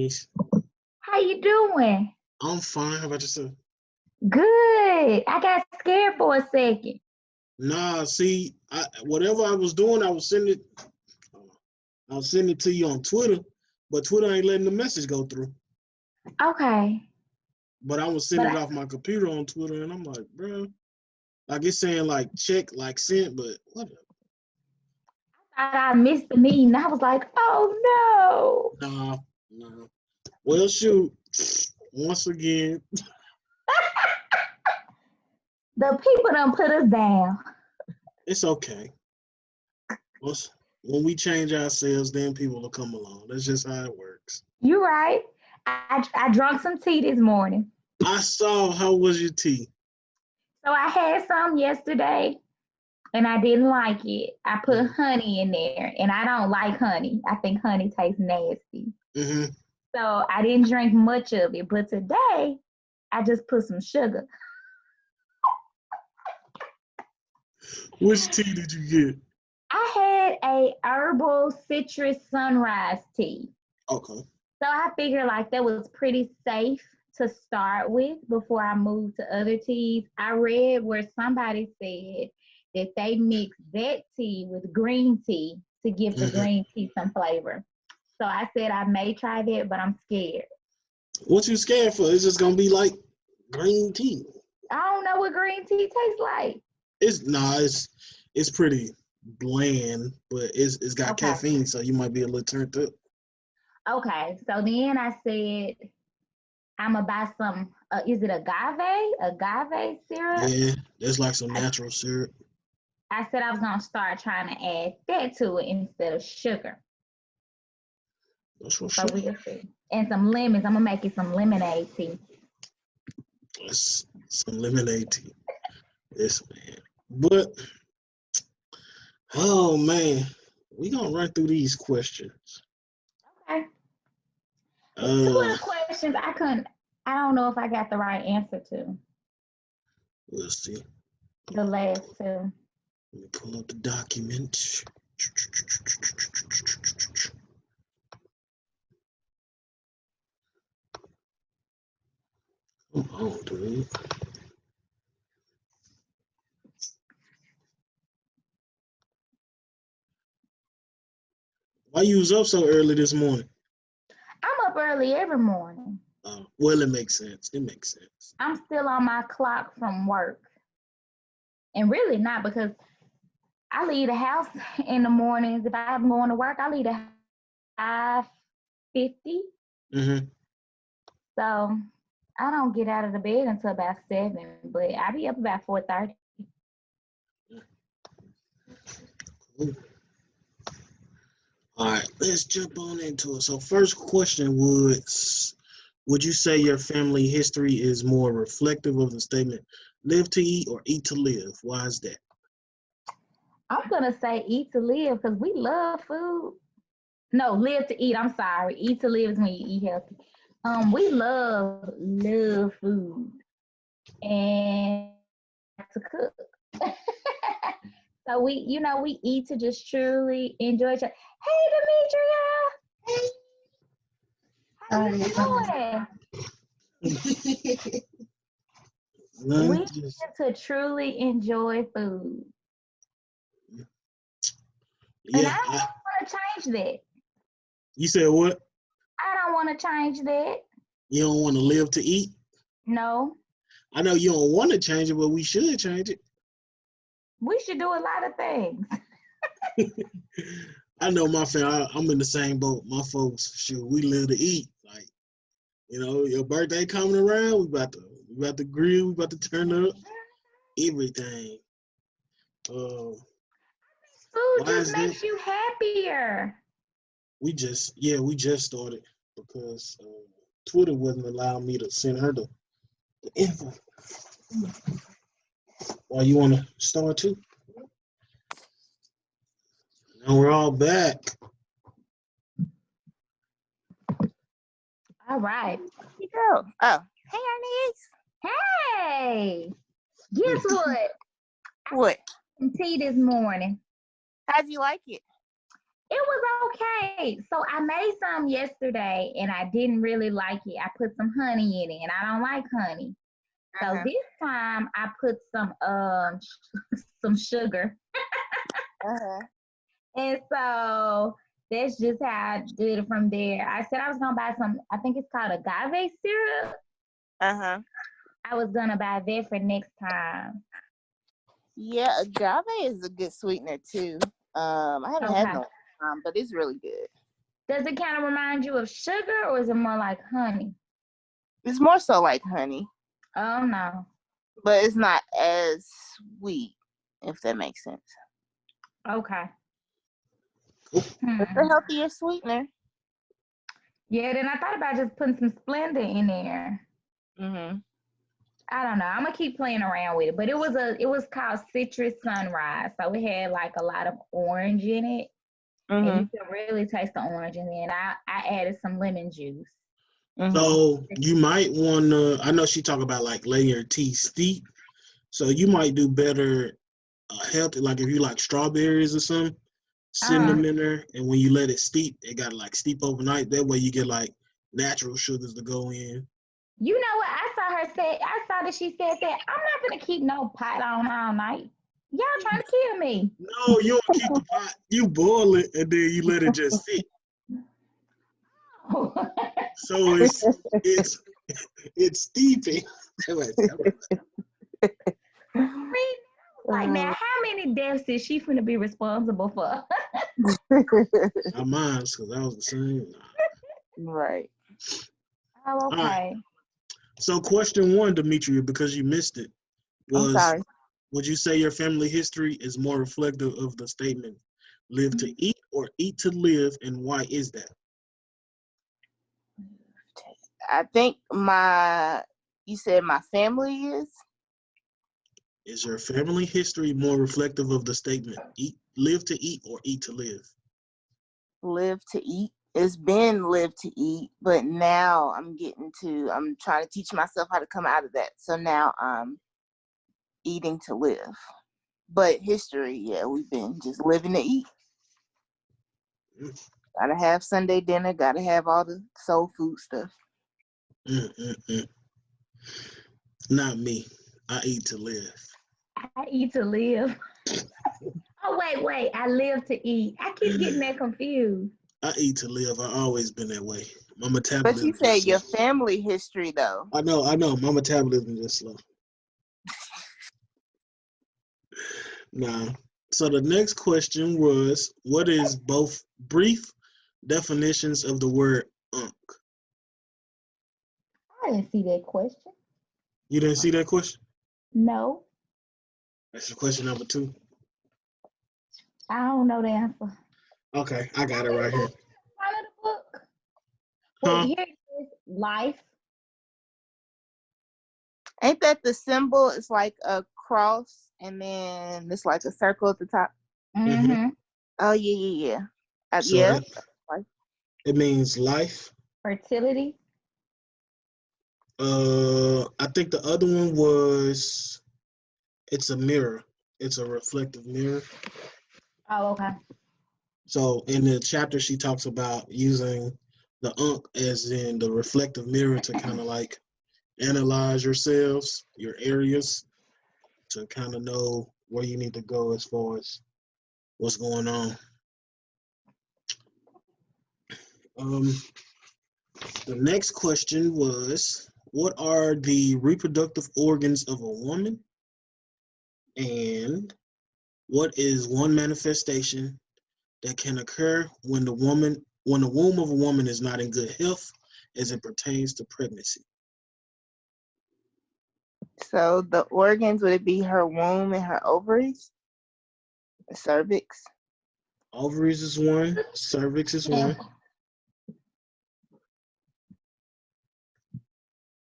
niece. How you doing? I'm fine. How about yourself? Good. I got scared for a second. Nah, see, whatever I was doing, I was sending it to you on Twitter, but Twitter ain't letting the message go through. Okay. But I was sending it off my computer on Twitter, and I'm like, bro, like it's saying like check, like sent, but whatever. I thought I missed the meeting. I was like, oh no. Nah. Well, shoot, once again. The people done put us down. It's okay. When we change ourselves, then people will come along. That's just how it works. You're right. I drank some tea this morning. I saw. How was your tea? So I had some yesterday, and I didn't like it. I put honey in there, and I don't like honey. I think honey tastes nasty. Mm-hmm. So I didn't drink much of it. But today, I just put some sugar. Which tea did you get? I had a herbal citrus sunrise tea. Okay. So I figured like that was pretty safe to start with before I moved to other teas. I read where somebody said that they mix that tea with green tea to give the green tea some flavor. So I said I may try that, but I'm scared. What you scared for? It's just gonna be like green tea. I don't know what green tea tastes like. It's pretty bland, but it's got caffeine, so you might be a little turned up. Okay, so then I said I'm gonna buy some. Is it agave syrup? Yeah, that's like some natural syrup. I said I was gonna start trying to add that to it instead of sugar. That's what So we'll see. And some lemons. I'm gonna make it some lemonade tea. That's some lemonade tea. Yes, man. But oh man, we gonna run through these questions. Okay. Two of the questions I don't know if I got the right answer to. We'll see. The last two. Let me pull up the document. Come on, dude. Why you was up so early this morning? I'm up early every morning. Well, it makes sense. It makes sense. I'm still on my clock from work. And really not, because I leave the house in the mornings. If I'm going to work, I leave the house 5:50. Mm-hmm. So I don't get out of the bed until about 7, but I be up about 4:30. Cool. All right, let's jump on into it. So first question would you say your family history is more reflective of the statement live to eat or eat to live? Why is that? I'm going to say eat to live because we love food. No, live to eat. I'm sorry. Eat to live is when you eat healthy. We love food and to cook. So we eat to just truly enjoy each other. Hey, Demetria. How you doing? We eat to truly enjoy food. Yeah, and I don't want to change that. You said what? I don't want to change that. You don't want to live to eat? No. I know you don't want to change it, but we should change it. We should do a lot of things. I know my family. I'm in the same boat. My folks, shoot, we live to eat. Like, your birthday coming around, we about to grill, we about to turn up everything. Food just makes you happier. We just started because Twitter wouldn't allow me to send her the info. Why you want to start too? Now we're all back. All right. Here you go. Oh, hey, Ernest. Hey. Guess what? What? Some tea this morning. How'd you like it? It was okay. So I made some yesterday and I didn't really like it. I put some honey in it and I don't like honey. So Uh-huh. this time I put some some sugar. Uh-huh. And so that's just how I did it from there. I said I was gonna buy some, I think it's called agave syrup. Uh-huh. I was gonna buy that for next time. Yeah, agave is a good sweetener too. I haven't had Okay. no but it's really good. Does it kind of remind you of sugar or is it more like honey? It's more so like honey, Oh no. but it's not as sweet, if that makes sense. Okay. It's a healthier sweetener. Yeah, then I thought about just putting some Splenda in there. Mm-hmm. I don't know. I'm gonna keep playing around with it. But it was called Citrus Sunrise. So it had like a lot of orange in it. And Mm-hmm. you can really taste the orange. And then I added some lemon juice. Mm-hmm. So you might want to. I know she talk about like letting your tea steep. So you might do better, healthy. Like if you like strawberries or something, send Uh-huh. them in there, and when you let it steep, it got to like steep overnight. That way you get like natural sugars to go in. You know what? I saw that she said that I'm not gonna keep no pot on all night. Y'all trying to kill me. No, you don't keep the pot. You boil it and then you let it just sit. So it's steeping. Like now, how many deaths is she finna be responsible for? Not mine, because I was the same. Right. Oh, All right. okay. So question one, Demetria, because you missed it, I'm was sorry. would you say your family history is more reflective of the statement live to eat or eat to live, and why is that? I think you said my family is? Is your family history more reflective of the statement live to eat or eat to live? Live to eat. It's been live to eat, but now I'm trying to teach myself how to come out of that. So now I'm eating to live. But history, yeah, we've been just living to eat. Gotta have Sunday dinner, gotta have all the soul food stuff. Mm-mm-mm. Not me. I eat to live. I eat to live. Oh wait. I live to eat. I keep getting that confused. I eat to live. I always been that way. My But you metabolism said just slow. your family history, though. I know. My metabolism just slow. Nah. So the next question was, what is both brief definitions of the word unk? I didn't see that question. You didn't see that question? No, That's question number 2. I don't know the answer. Okay, I got it right here. Front of the book. Huh? Wait, here it is. Life. Ain't that the symbol? It's like a cross, and then it's like a circle at the top. Mm-hmm. Oh yeah. So Yeah. it means life. Fertility. I think the other one was it's a mirror. It's a reflective mirror. Oh, okay. So in the chapter, she talks about using the unk as in the reflective mirror to kind of like analyze yourselves, your areas, to kind of know where you need to go as far as what's going on. The next question was, what are the reproductive organs of a woman? And what is one manifestation that can occur when the womb of a woman is not in good health as it pertains to pregnancy? So the organs, would it be her womb and her ovaries? The cervix? Ovaries is one, cervix is one.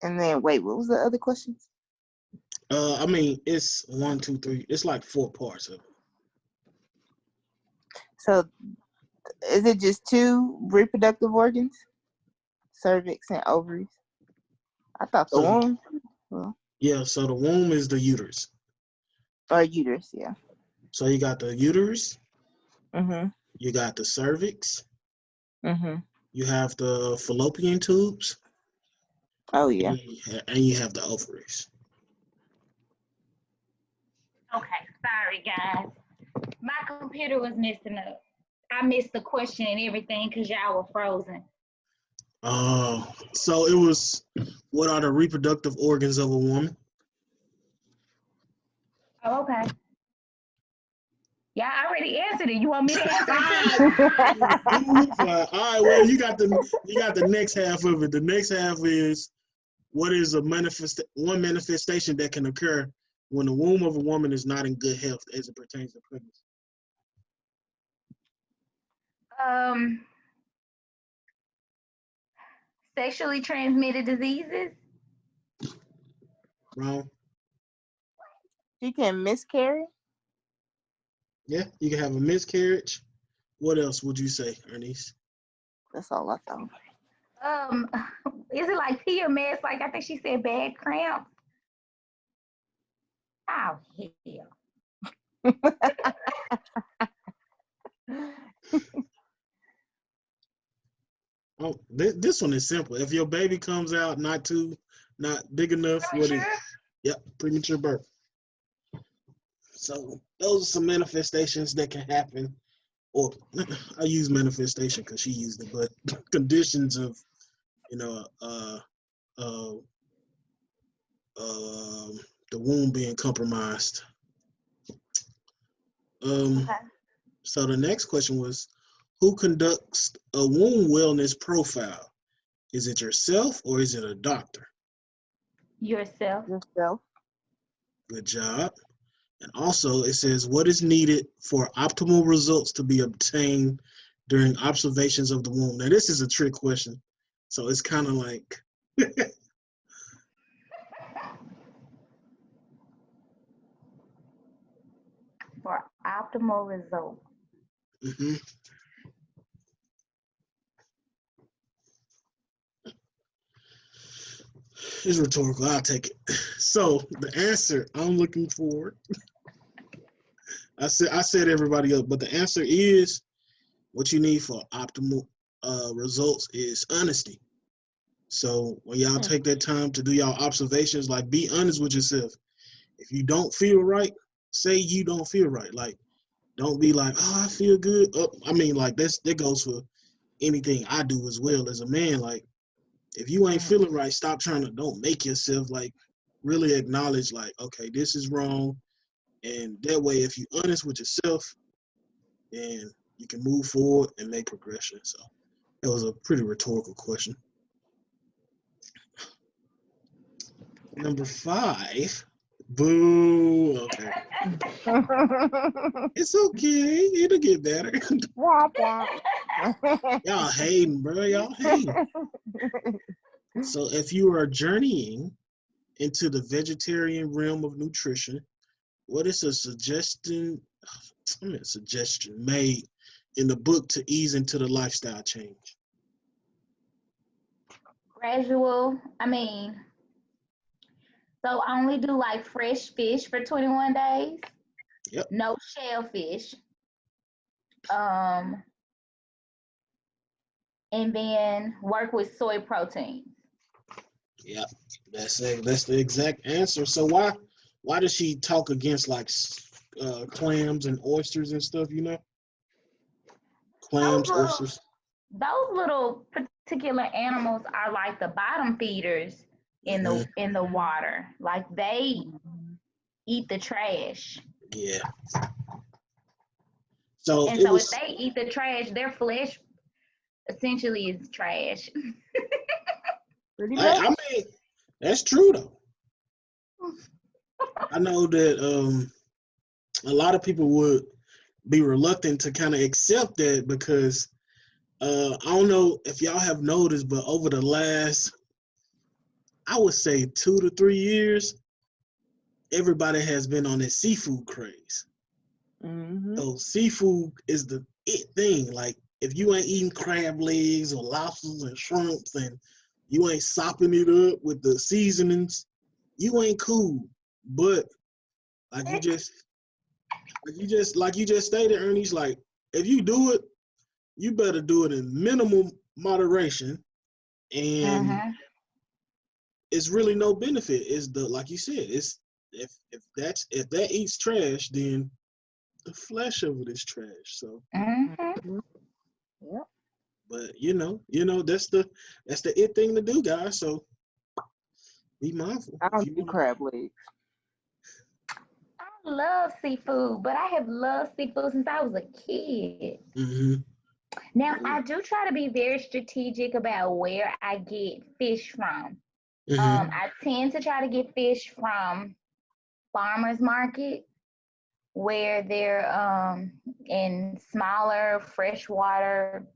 And then wait, what was the other questions? I mean, it's 1, 2, 3. It's like 4 parts of it. So is it just 2 reproductive organs? Cervix and ovaries? I thought the womb. Well, Yeah, so the womb is the uterus. or uterus, yeah. So you got the uterus, Mm-hmm. You got the cervix. Mm-hmm. You have the fallopian tubes. Oh yeah. And you have the ovaries. Okay, sorry guys. My computer was messing up. I missed the question and everything because y'all were frozen. So it was, what are the reproductive organs of a woman? Oh, okay. Yeah, I already answered it. You want me to answer it too? All right, well, you got the next half of it. The next half is, what is one manifestation that can occur when the womb of a woman is not in good health as it pertains to pregnancy? Sexually transmitted diseases. Wrong. She can miscarry. Yeah, you can have a miscarriage. What else would you say, Ernest? That's all I thought. Is it like PMS? Like I think she said bad cramps. Oh hell. Oh, this one is simple. If your baby comes out not big enough, what is? Yep, premature birth. So those are some manifestations that can happen, or I use manifestation because she used it, but conditions of, the womb being compromised. Okay. So the next question was, who conducts a womb wellness profile? Is it yourself or is it a doctor? Yourself. Good job. And also it says, what is needed for optimal results to be obtained during observations of the womb? Now this is a trick question. So it's kind of like, For optimal results. mm-hmm. It's rhetorical. I'll take it. So the answer I'm looking for, I said everybody else, but the answer is, what you need for optimal results is honesty. So when y'all take that time to do y'all observations, like, be honest with yourself. If you don't feel right, say you don't feel right. Like, don't be like, oh, I feel good. I mean, like, that goes for anything I do as well as a man. Like, if you ain't feeling right, don't make yourself, like, really acknowledge, like, okay, this is wrong. And that way, if you're honest with yourself, then you can move forward and make progression. So that was a pretty rhetorical question. Number 5. Boo. Okay. It's okay. It'll get better. Y'all hating, bro. Y'all hating. So if you are journeying into the vegetarian realm of nutrition, what is a suggestion made in the book to ease into the lifestyle change? Gradual. So I only do like fresh fish for 21 days. Yep. No shellfish. And then work with soy protein. Yep. That's the exact answer. So why does she talk against, like, clams and oysters and stuff, Clams, oysters. Those little particular animals are like the bottom feeders in the water. Like, they eat the trash. Yeah. So if they eat the trash, their flesh essentially is trash. I mean, that's true though. I know that a lot of people would be reluctant to kind of accept that because I don't know if y'all have noticed, but over the last, I would say 2 to 3 years, everybody has been on this seafood craze. Mm-hmm. So seafood is the it thing. Like, if you ain't eating crab legs or lobsters and shrimps and you ain't sopping it up with the seasonings, you ain't cool. But like you just stated, Ernest, like, if you do it, you better do it in minimum moderation, and it's really no benefit. It's the, like you said, it's if that eats trash, then the flesh of it is trash. So, Yep. but that's the it thing to do, guys. So be mindful. I don't do crab legs. I love seafood, but I have loved seafood since I was a kid. Now, I do try to be very strategic about where I get fish from. I tend to try to get fish from farmers market, where they're in smaller freshwater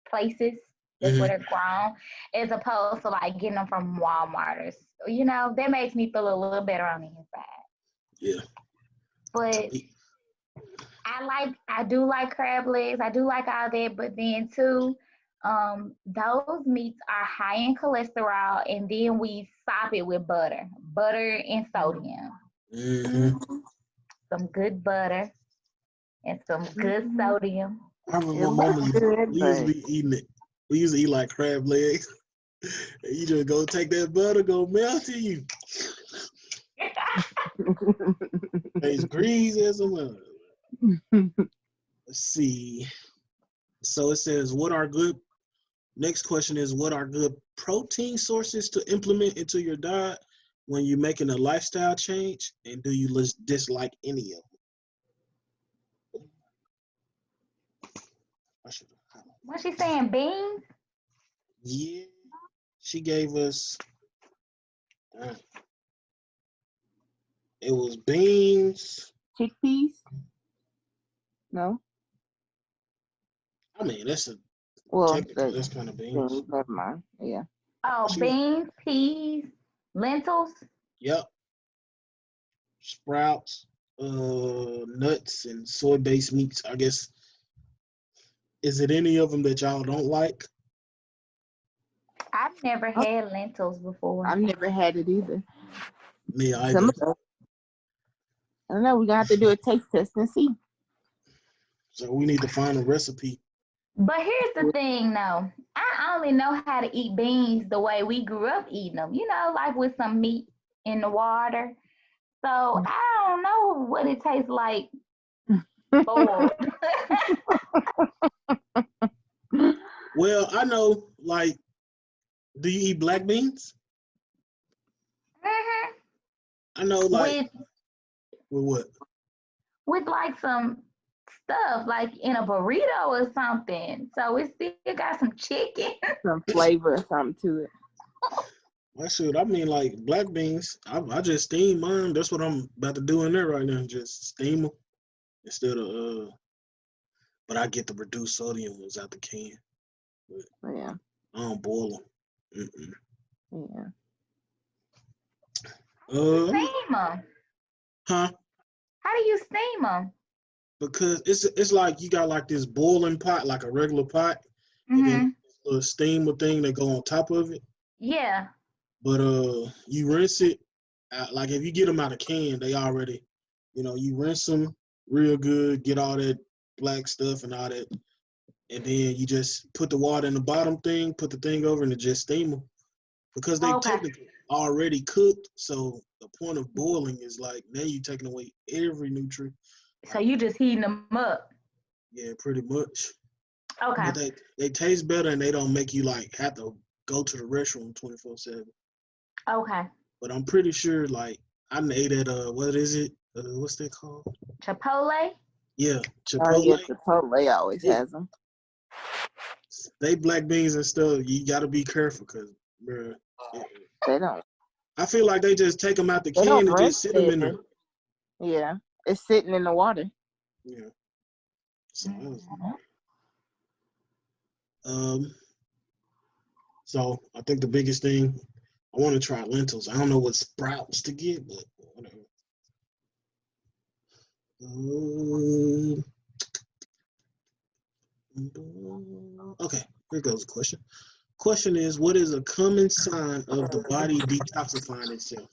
places. That's where they're grown, as opposed to like getting them from Walmarters. That makes me feel a little better on the inside. Yeah. But I do like crab legs. I do like all that, but then too, those meats are high in cholesterol, and then we sop it with butter and sodium. Some good butter and some good sodium. I remember my mama used to be eating it. We used to eat like crab legs. You just go take that butter, go melt it. You it's greasy as a mother. Let's see. So it says, next question is, what are good protein sources to implement into your diet when you're making a lifestyle change? And do you dislike any of them? What's she saying, beans? Yeah. She gave us, it was beans. Chickpeas? No. I mean, that's kind of beans. Never mind. Yeah. Oh, beans, peas, lentils. Yep. Sprouts, nuts, and soy-based meats. I guess. Is it any of them that y'all don't like? I've never had lentils before. I've never had it either. Me either. I don't know. We're gonna have to do a taste test and see. So we need to find a recipe. But here's the thing, though. I only know how to eat beans the way we grew up eating them. Like with some meat in the water. So I don't know what it tastes like boiled. Well, I know, like, do you eat black beans? I know, like, with what? With like some stuff, like in a burrito or something. So it still got some chicken. Some flavor or something to it. I mean, like, black beans, I just steam mine. That's what I'm about to do in there right now. Just steam them instead of, but I get the reduced sodium ones out the can. But yeah. I don't boil them. Yeah. Steam them. Huh? How do you steam them? Because it's like you got like this boiling pot, like a regular pot, and then a little steamer thing that go on top of it. Yeah. But you rinse it. Like if you get them out of can, they already, you rinse them real good, get all that black stuff and all that, and then you just put the water in the bottom thing, put the thing over, and it just steam them. Because they technically already cooked, so the point of boiling is like now you're taking away every nutrient. So you just heating them up. Yeah, pretty much. Okay. But they taste better and they don't make you like have to go to the restroom 24/7. Okay. But I'm pretty sure like I made at what is it? What's that called? Chipotle? Yeah, Chipotle. Oh yeah, Chipotle always has them. They black beans and stuff. You gotta be careful because, bro. They don't. I feel like they just take them out the can and just sit them in there. Yeah, it's sitting in the water. Yeah. So, so I think the biggest thing, I want to try lentils. I don't know what sprouts to get, but whatever. Okay, here goes the question. Question is, what is a common sign of the body detoxifying itself?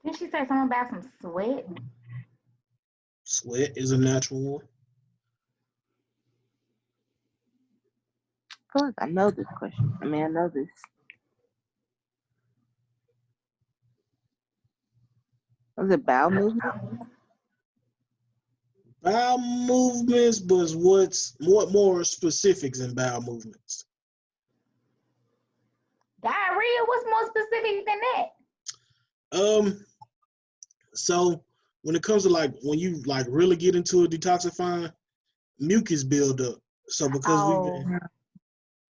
Didn't she say something about some sweat? Sweat is a natural one. I feel like I know this question. I mean, I know this. Was it bowel movement? Bowel movements, but what more specifics in bowel movements? Diarrhea, what's more specific than that? So when it comes to like when you like really get into a detoxifying, mucus build up. So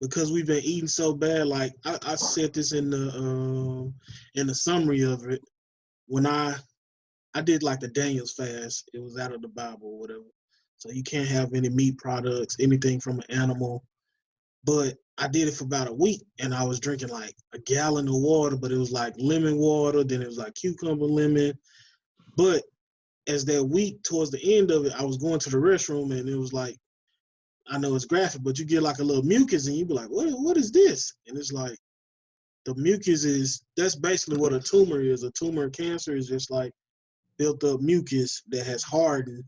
because we've been eating so bad, like I said this in the summary of it when I did like the Daniel's fast. It was out of the Bible or whatever. So you can't have any meat products, anything from an animal. But I did it for about a week, and I was drinking like a gallon of water, but it was like lemon water, then it was like cucumber lemon. But as that week towards the end of it, I was going to the restroom, and it was like, I know it's graphic, but you get like a little mucus, and you be like, what is this? And it's like the mucus that's basically what a tumor is. A tumor of cancer is just like built up mucus that has hardened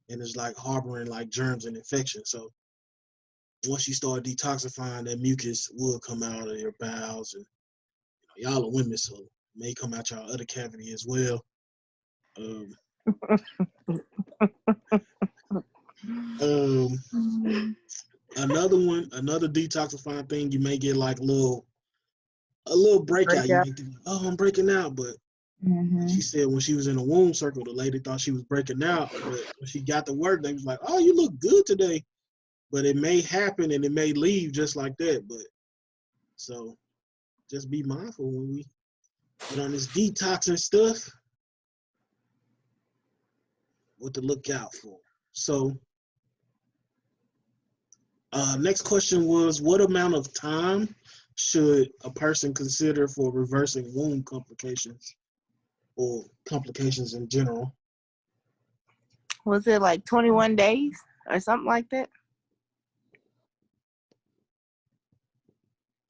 and is like harboring like germs and infections. So once you start detoxifying, that mucus will come out of your bowels, and y'all are women, so it may come out your other cavity as well. Um, another detoxifying thing, you may get like a little breakout. You may think, oh, I'm breaking out, but she said when she was in the womb circle, the lady thought she was breaking out, but when she got to work, they was like, oh, you look good today. But it may happen and it may leave just like that. But so just be mindful when we get on this detoxing stuff, what to look out for. So next question was, what amount of time should a person consider for reversing womb complications or complications in general? Was it like 21 days or something like that?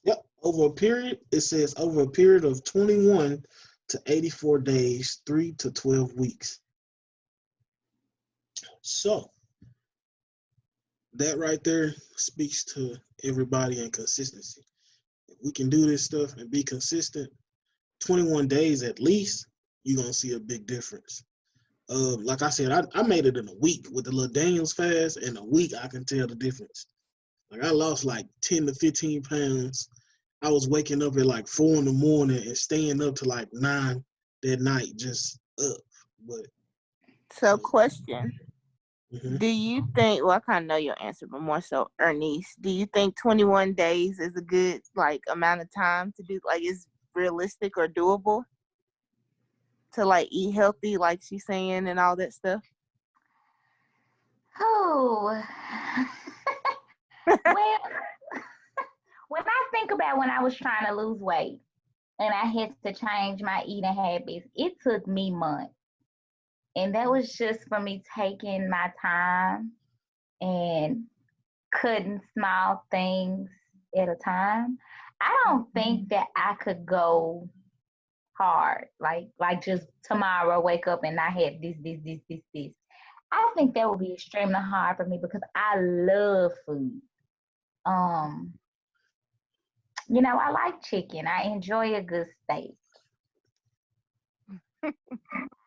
Yep. Over a period, it says over a period of 21 to 84 days, 3 to 12 weeks. So that right there speaks to everybody and consistency. If we can do this stuff and be consistent, 21 days at least, you're going to see a big difference. Like I said, I made it in a week with the little Daniel's fast. In a week, I can tell the difference. Like I lost like 10 to 15 pounds. I was waking up at like 4 in the morning and staying up to like 9 that night, just up. But so question. Mm-hmm. Do you think, well, I kind of know your answer, but more so Ernice, do you think 21 days is a good like amount of time to do, like, is realistic or doable to like eat healthy, like she's saying, and all that stuff? Oh, well, when I think about when I was trying to lose weight and I had to change my eating habits, it took me months. And that was just for me taking my time and cutting small things at a time. I don't think that I could go hard, like just tomorrow wake up and I had this. I think that would be extremely hard for me because I love food. I like chicken. I enjoy a good steak.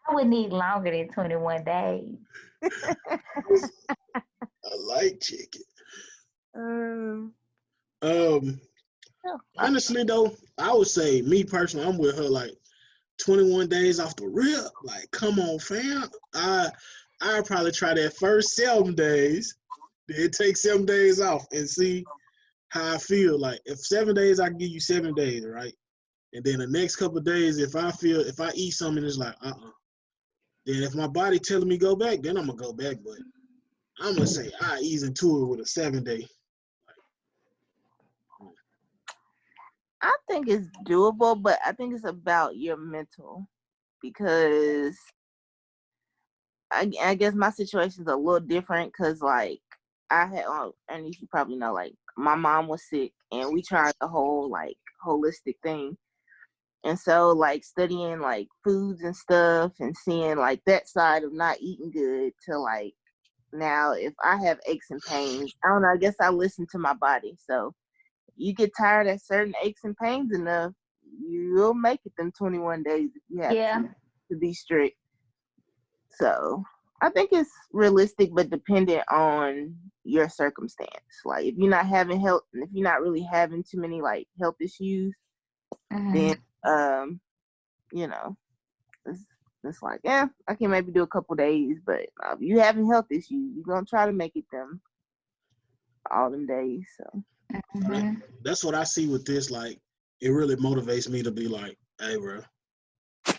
I would need longer than 21 days. I like chicken. Honestly though, I would say me personally, I'm with her like 21 days off the rip. Like, come on, fam. I'd probably try that first 7 days, then take 7 days off and see how I feel. Like, if 7 days, I can give you 7 days, right? And then the next couple of days, if I eat something, it's like, then if my body telling me go back, then I'm gonna go back. But I'm gonna say I ease into it with a 7 day. I think it's doable, but I think it's about your mental, because I guess my situation is a little different because, like, I had, and you probably know, like, my mom was sick and we tried the whole, like, holistic thing. And so like studying like foods and stuff and seeing like that side of not eating good to like now if I have aches and pains, I don't know, I guess I listen to my body. So you get tired of certain aches and pains enough, you'll make it them 21 days if you have to be strict. So I think it's realistic but dependent on your circumstance. Like if you're not having health, if you're not really having too many like health issues, then you know, it's like, yeah, I can maybe do a couple days, but if you having health issues, you're gonna try to make it them all them days. So that's what I see with this. Like, it really motivates me to be like, hey, bro, hey,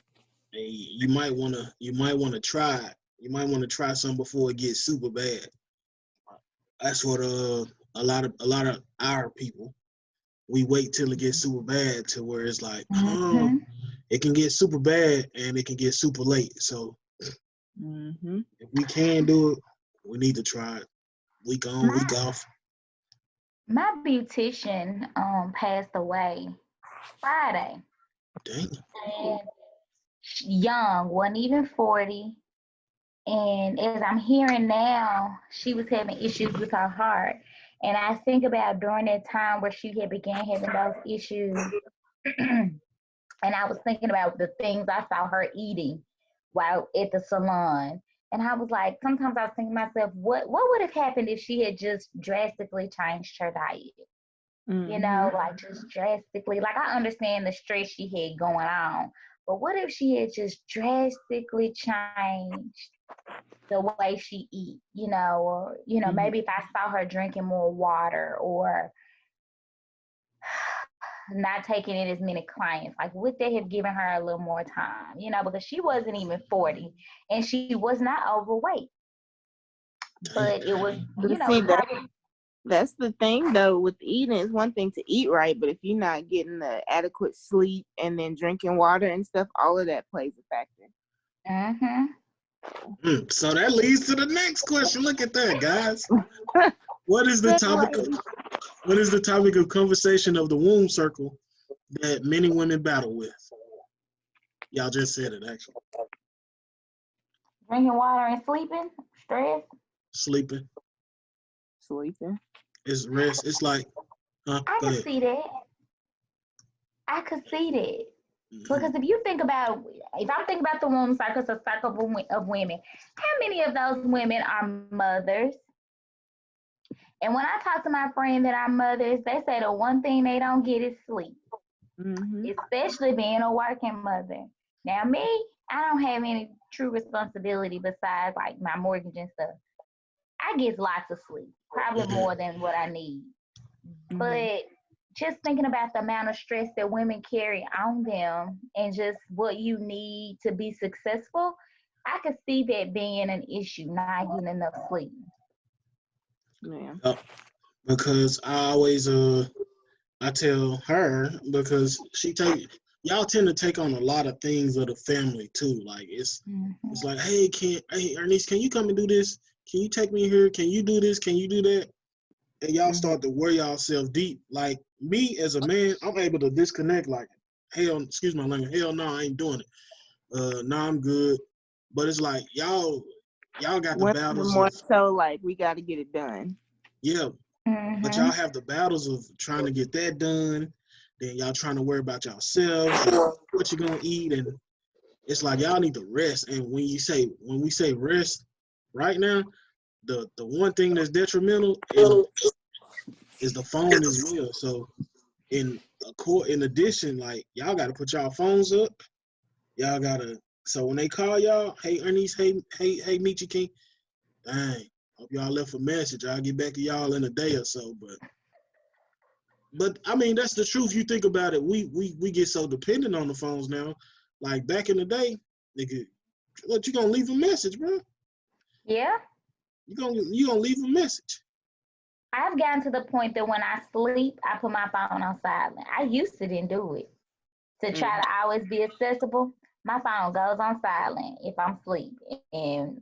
you might wanna try it. You might want to try something before it gets super bad. That's what a lot of our people, we wait till it gets super bad to where it's like, oh, it can get super bad and it can get super late. So if we can do it, we need to try it. Week on, week off. My beautician passed away Friday. Dang. And young, wasn't even 40. And as I'm hearing now, she was having issues with her heart. And I think about during that time where she had began having those issues. And I was thinking about the things I saw her eating while at the salon. And I was like, sometimes I was thinking to myself, what would have happened if she had just drastically changed her diet? You know, like just drastically. Like I understand the stress she had going on, but what if she had just drastically changed the way she eat, you know, or, you know, maybe if I saw her drinking more water or not taking in as many clients, like would they have given her a little more time, you know, because she wasn't even 40 and she was not overweight. But it was, you know, that's the thing though with eating. It's one thing to eat right, but if you're not getting the adequate sleep and then drinking water and stuff, all of that plays a factor. So that leads to the next question. Look at that, guys. What is the topic of conversation of the womb circle that many women battle with? Y'all just said it, actually. Drinking water and sleeping, stress. Sleeping. It's rest. It's like, I could see that. Because if you think about, if I think about the womb cycle, it's a cycle of women. How many of those women are mothers? And when I talk to my friends that are mothers, they say the one thing they don't get is sleep, especially being a working mother. Now, me, I don't have any true responsibility besides like my mortgage and stuff. I get lots of sleep, probably more than what I need. But just thinking about the amount of stress that women carry on them and just what you need to be successful, I could see that being an issue, not getting enough sleep. Yeah. Because I always I tell her, because y'all tend to take on a lot of things of the family too. Like it's like, hey Ernest, can you come and do this? Can you take me here? Can you do this? Can you do that? And y'all start to wear yourself deep. Like me as a man, I'm able to disconnect. Like, hell, excuse my language. Hell no, I ain't doing it. No, I'm good. But it's like y'all got the battles more so like we got to get it done. Yeah, but y'all have the battles of trying to get that done. Then y'all trying to worry about yourselves and what you're gonna eat, and it's like y'all need to rest. And when we say rest, right now, the one thing that's detrimental is the phone as well. So in addition, like y'all got to put y'all phones up. Y'all gotta. So when they call y'all, hey Ernest, hey Michi King, dang, hope y'all left a message. I'll get back to y'all in a day or so. But I mean that's the truth. You think about it, we get so dependent on the phones now. Like back in the day, nigga, what you gonna leave a message, bro? Yeah. You gonna leave a message. I've gotten to the point that when I sleep, I put my phone on silent. I used to didn't do it. To try to always be accessible, my phone goes on silent if I'm asleep. And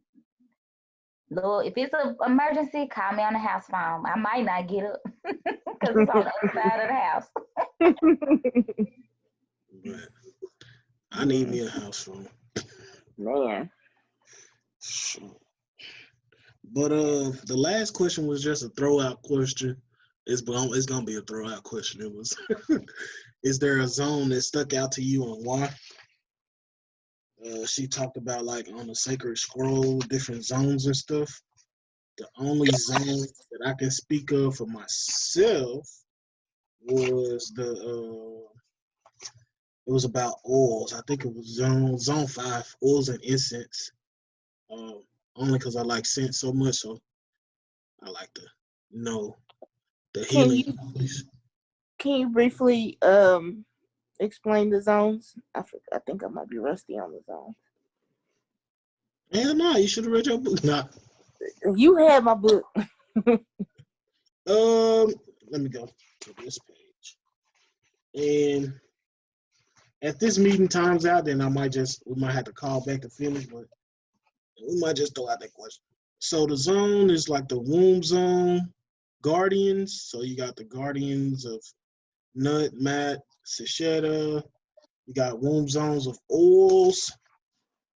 Lord, if it's an emergency, call me on the house phone. I might not get up because it's on the other side of the house. I need me a house phone. Man. Sure. But the last question was just a throwout question. It's gonna be a throwout question. It was, is there a zone that stuck out to you and why? She talked about like on the sacred scroll, different zones and stuff. The only zone that I can speak of for myself was it was about oils. I think it was zone 5, oils and incense. Only because I like scent so much, so I like to know the Can healing. you briefly explain the zones? I think I might be rusty on the zones. Hell no, you should have read your book. Nah. You had my book. Let me go to this page. And if this meeting times out, then we might have to call back to finish, but we might just throw out that question. So the zone is like the womb zone, guardians. So you got the guardians of Nut, Mat, Secheta. You got womb zones of oils.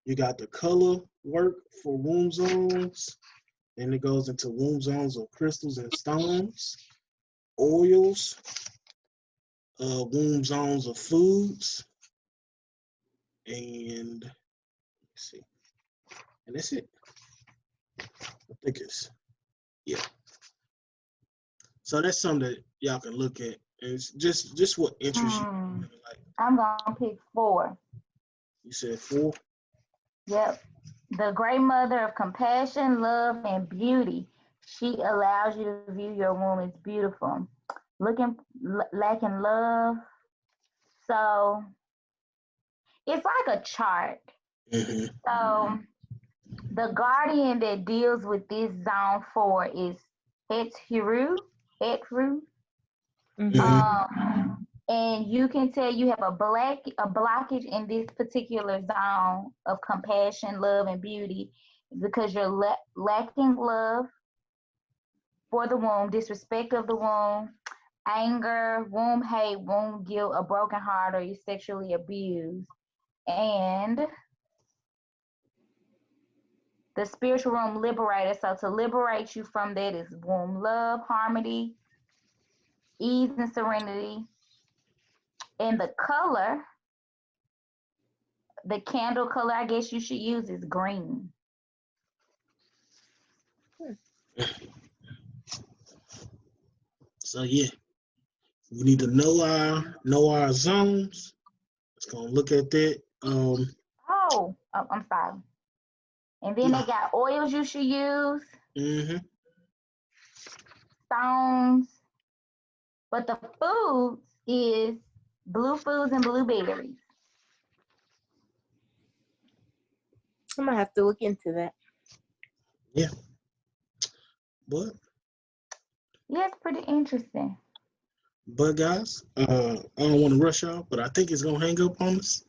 You got the color work for womb zones. Then it goes into womb zones of crystals and stones, oils, womb zones of foods, and let's see, and that's it. I think yeah. So that's something that y'all can look at. And it's just what interests you. Like, I'm gonna pick 4. you said 4. Yep. The great mother of compassion, love, and beauty. She allows you to view your womb as beautiful. Lacking love. So it's like a chart. Mm-hmm. So the guardian that deals with this zone 4 is Etru. Mm-hmm. And you can tell you have a blockage in this particular zone of compassion, love, and beauty because you're lacking love for the womb, disrespect of the womb, anger, womb hate, womb guilt, a broken heart, or you're sexually abused. And the spiritual womb liberator. So to liberate you from that is womb love, harmony, ease, and serenity. And the color, the candle color I guess you should use is green. So yeah, we need to know our zones. Let's go look at that. Oh, I'm sorry. And then they got oils you should use, stones. But the foods is blue foods and blueberries. I'm gonna have to look into that. Yeah. But yeah, it's pretty interesting. But guys, I don't want to rush y'all, but I think it's gonna hang up on us.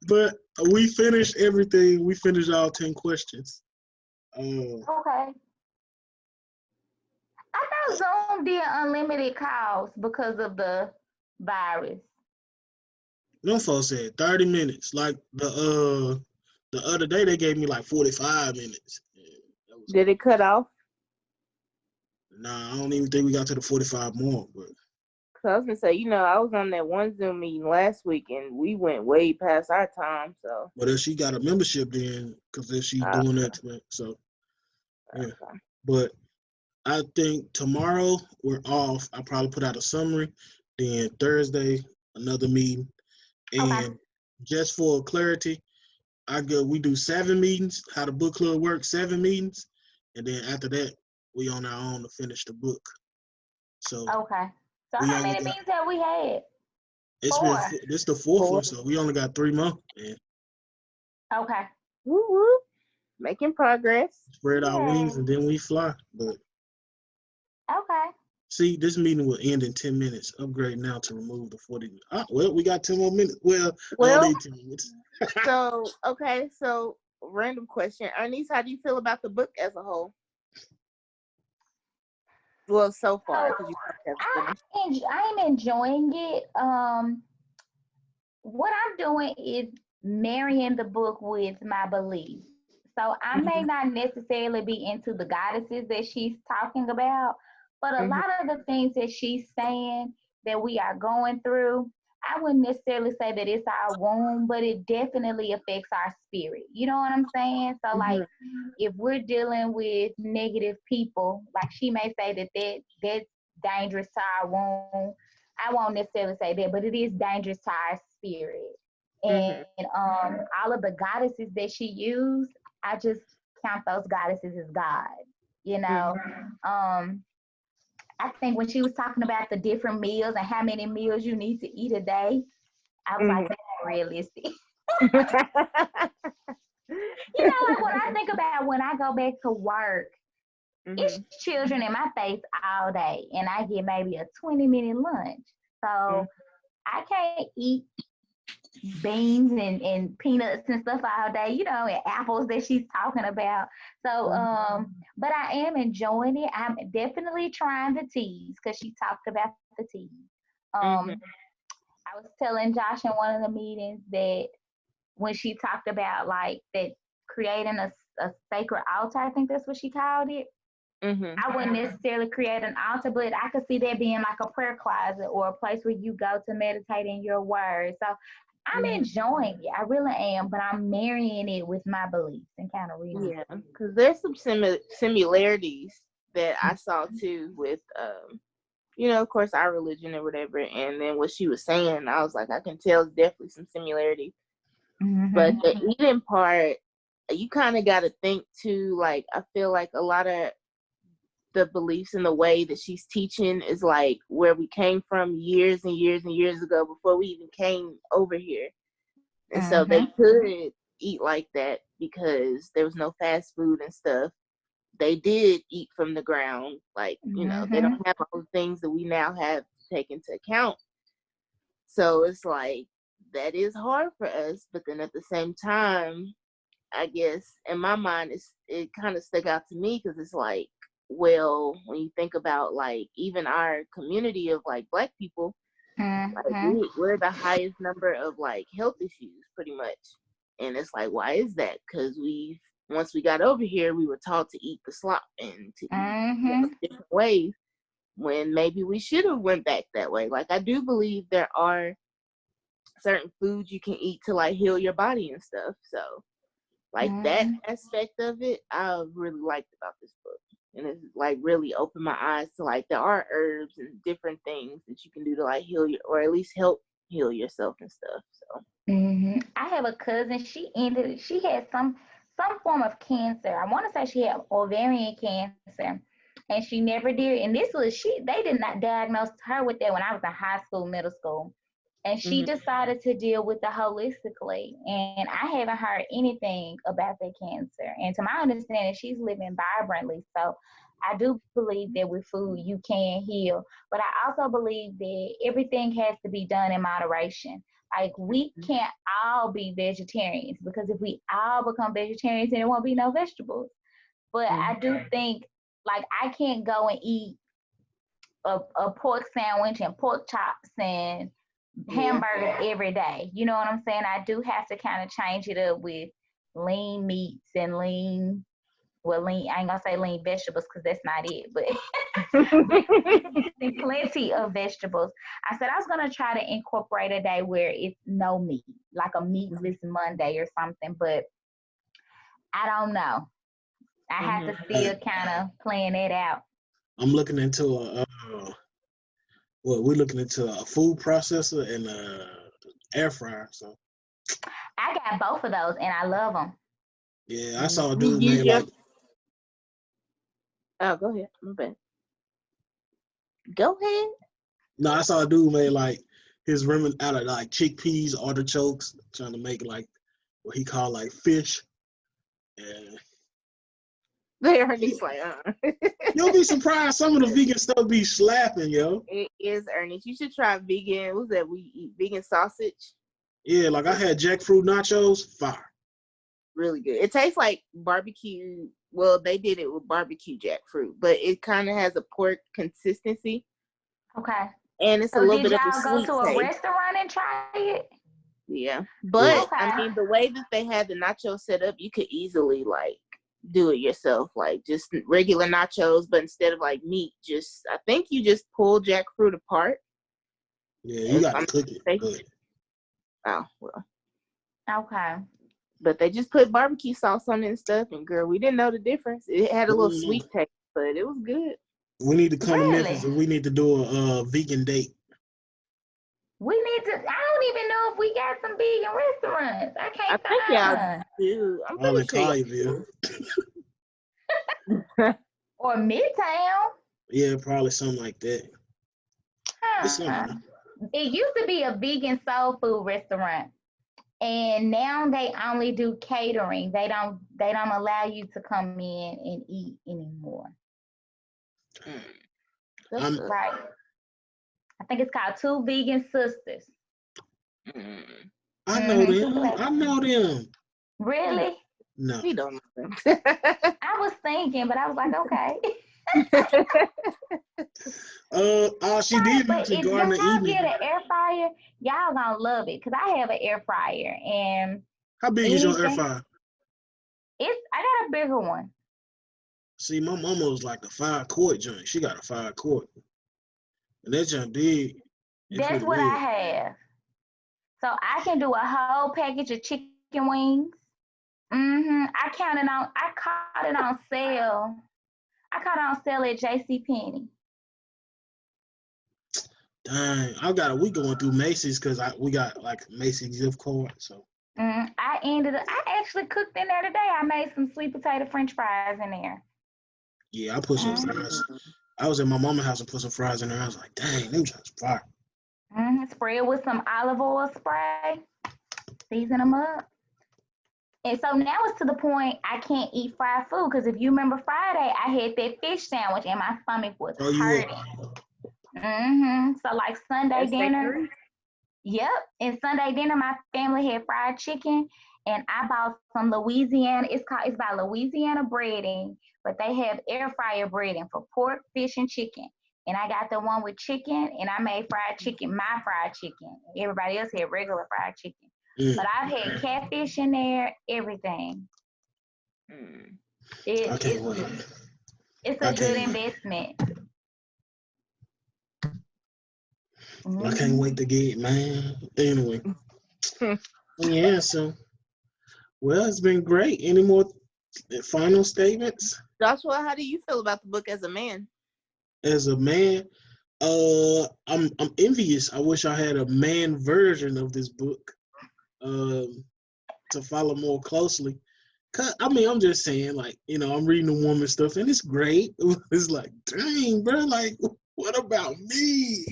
But we finished everything. We finished all 10 questions. Okay. I thought Zoom did unlimited calls because of the virus. No folks said 30 minutes. Like the other day they gave me like 45 minutes. Did it cut off? Nah, I don't even think we got to the 45 mark. But so I was gonna say, I was on that one Zoom meeting last week and we went way past our time. So, but if she got a membership, then because if she doing that, so yeah. Okay. But I think tomorrow we're off. I'll probably put out a summary. Then Thursday another meeting, and just for clarity, we do 7 meetings. How the book club works, 7 meetings, and then after that we on our own to finish the book. So okay. So how many meetings have we had? It's 4. This the 4th one, so we only got 3 more. Man. Okay. Woo woo. Making progress. Spread our wings and then we fly. But okay. See, this meeting will end in 10 minutes. Upgrade now to remove the 40. Well, we got 10 more minutes. Well, I don't need 10 minutes. So random question. Ernest, how do you feel about the book as a whole? Well, so far. I'm enjoying it. what I'm doing is marrying the book with my beliefs. So I may Mhm. not necessarily be into the goddesses that she's talking about, but a Mhm. lot of the things that she's saying that we are going through, I wouldn't necessarily say that it's our womb, but it definitely affects our spirit. You know what I'm saying? So like Mhm. if we're dealing with negative people, like she may say that's dangerous to our womb. I won't necessarily say that, but it is dangerous to our spirit. And Mhm. all of the goddesses that she used, I just count those goddesses as God. You know, Mhm. um, I think when she was talking about the different meals and how many meals you need to eat a day, I was like, Mhm. that's not realistic. Mhm. Like when I think about when I go back to work, it's Mhm. children in my face all day, and I get maybe a 20-minute lunch. So I can't eat beans and peanuts and stuff all day, and apples that she's talking about. So, but I am enjoying it. I'm definitely trying the teas because she talked about the teas. Mhm. I was telling Josh in one of the meetings that when she talked about like that creating a sacred altar, I think that's what she called it. Mhm. I wouldn't necessarily create an altar, but I could see that being like a prayer closet or a place where you go to meditate in your word. So I'm Mhm. enjoying it. I really am, but I'm marrying it with my beliefs and kind of reading. Yeah, because there's some similarities that I saw too with, of course, our religion or whatever. And then what she was saying, I was like, I can tell definitely some similarities. But Mm-hmm. the eating part, you kind of got to think too. Like, I feel like a lot of the beliefs and the way that she's teaching is like where we came from years and years and years ago before we even came over here. And so Mm-hmm. they could eat like that because there was no fast food and stuff. They did eat from the ground. Like, they Mm-hmm. don't have all the things that we now have to take into account. So it's like that is hard for us. But then at the same time, I guess in my mind, it kind of stuck out to me because it's like, well, when you think about like even our community of like Black people, like Mm-hmm. we're the highest number of like health issues pretty much. And it's like, why is that? Because once we got over here, we were taught to eat the slop and to eat Mm-hmm. different ways when maybe we should have went back that way. Like I do believe there are certain foods you can eat to like heal your body and stuff. So like that Mm-hmm. aspect of it, I really liked about this book. And it's like really opened my eyes to like there are herbs and different things that you can do to like heal your or at least help heal yourself and stuff. So I have a cousin. She had some form of cancer. I want to say she had ovarian cancer, and she never did. And this was she. They did not diagnose her with that when I was in high school, middle school, and she mhm, decided to deal with it holistically. And I haven't heard anything about that cancer. And to my understanding, she's living vibrantly. So I do believe that with food you can heal, but I also believe that everything has to be done in moderation. Like we can't all be vegetarians because if we all become vegetarians, then there won't be no vegetables. But I mhm, do think like I can't go and eat a pork sandwich and pork chops and yeah. hamburgers every day. You know what I'm saying? I do have to kind of change it up with lean meats and lean, I ain't gonna say lean vegetables because that's not it, but plenty of vegetables. I said I was gonna try to incorporate a day where it's no meat, like a meatless Monday or something, but I don't know. I have Mhm. to Hey, still kind of plan it out. I'm looking into we're looking into a food processor and a air fryer. So I got both of those and I love them. yeah, I Mhm. saw a You dude use made your like oh go ahead. My bad. Go ahead. no, I saw a dude made like his ramen out of like chickpeas, artichokes, trying to make like what he called like fish. And There Ernie's like, you'll be surprised some of the vegan stuff be slapping, yo. It is Ernest. You should try vegan. What's that? We eat vegan sausage. Yeah, like I It's had jackfruit nachos, fire. really good. It tastes like barbecue. Well, they did it with barbecue jackfruit, but it kind of has a pork consistency, Okay. and it's a So little did bit of a y'all go sweet to a taste. restaurant and try it? Yeah, but Okay. I mean, the way that they had the nachos set up, you could easily like do it yourself, like just regular nachos, but instead of like meat, just I think you just pull jackfruit apart. Yeah, you If got to I'm cook it. mistaken. But Oh well, Okay. but they just put barbecue sauce on it and stuff, and girl, we didn't know the difference. It had a little sweet taste, but it was good. we need to come to Really? Memphis and we need to do a vegan date. We need to. I don't even know if we got some vegan restaurants. I I can't think find y'all one. do. I'm All pretty in sure y'all Collierville. do. Or Midtown. Yeah, probably something like that. It's Huh. something. It used to be a vegan soul food restaurant, and now they only do catering. They don't allow you to come in and eat anymore. That I'm sucks. Right. I think it's called Two Vegan Sisters. I know Two them. black. I know them. Really? No. We don't know them. I was thinking, but I was like, okay. She did But mention if Garden of y'all Eden. get an air fryer, y'all gonna love it because I have an air fryer and How big is your air anything. fryer? I got a bigger one. See, my mama was like a 5-quart joint. She got a 5-quart. And that joint big. It That's pretty what I big. have. So I can do a whole package of chicken wings. I caught it on sale. I caught it on sale at JCPenney. Dang, we going through Macy's because we got like Macy's gift card. So I actually cooked in there today. I made some sweet potato French fries in there. yeah, I put some fries. I was at my mama's house and put some fries in there. I was like, dang, them just fire. Spray it with some olive oil spray. Season them up. And so now it's to the point I can't eat fried food because if you remember Friday, I had that fish sandwich and my stomach was hurting. So like Sunday dinner. Yep. And Sunday dinner, my family had fried chicken, and I bought some Louisiana. It's by Louisiana Breading, but they have air fryer breading for pork, fish, and chicken. And I got the one with chicken, and I made fried chicken, my fried chicken. Everybody else had regular fried chicken. But I've had catfish in there, everything. I can't wait. It's a good investment. I can't wait to get it, man. Anyway. Yeah, so well, it's been great. Any more final statements? Joshua, how do you feel about the book as a man? As a man, I'm envious. I wish I had a man version of this book to follow more closely. I mean, I'm just saying, like, I'm reading the woman stuff, and it's great. It's like, dang, bro, like, what about me?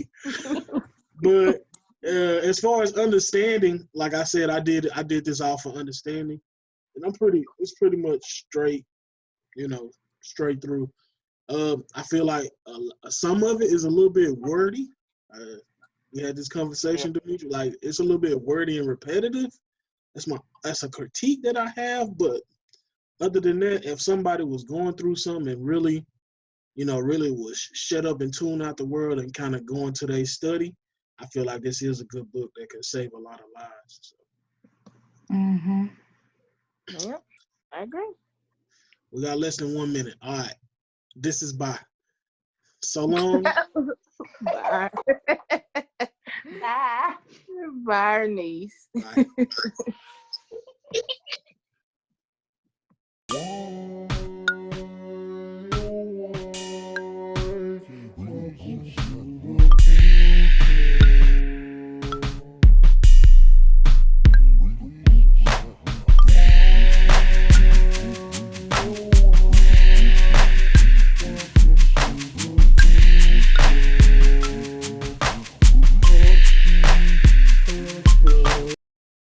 But as far as understanding, like I said, I did this all for understanding, and it's pretty much straight, straight through. I feel like some of it is a little bit wordy. We had this conversation, Dimitri. Like, it's a little bit wordy and repetitive. That's a critique that I have. But other than that, if somebody was going through something and really, really was shut up and tune out the world and kind of go into their study, I feel like this is a good book that can save a lot of lives. So. Yep, I agree. We got less than 1 minute. All right. This is bye. So long. Bye. Bye. Bye, niece. Bye.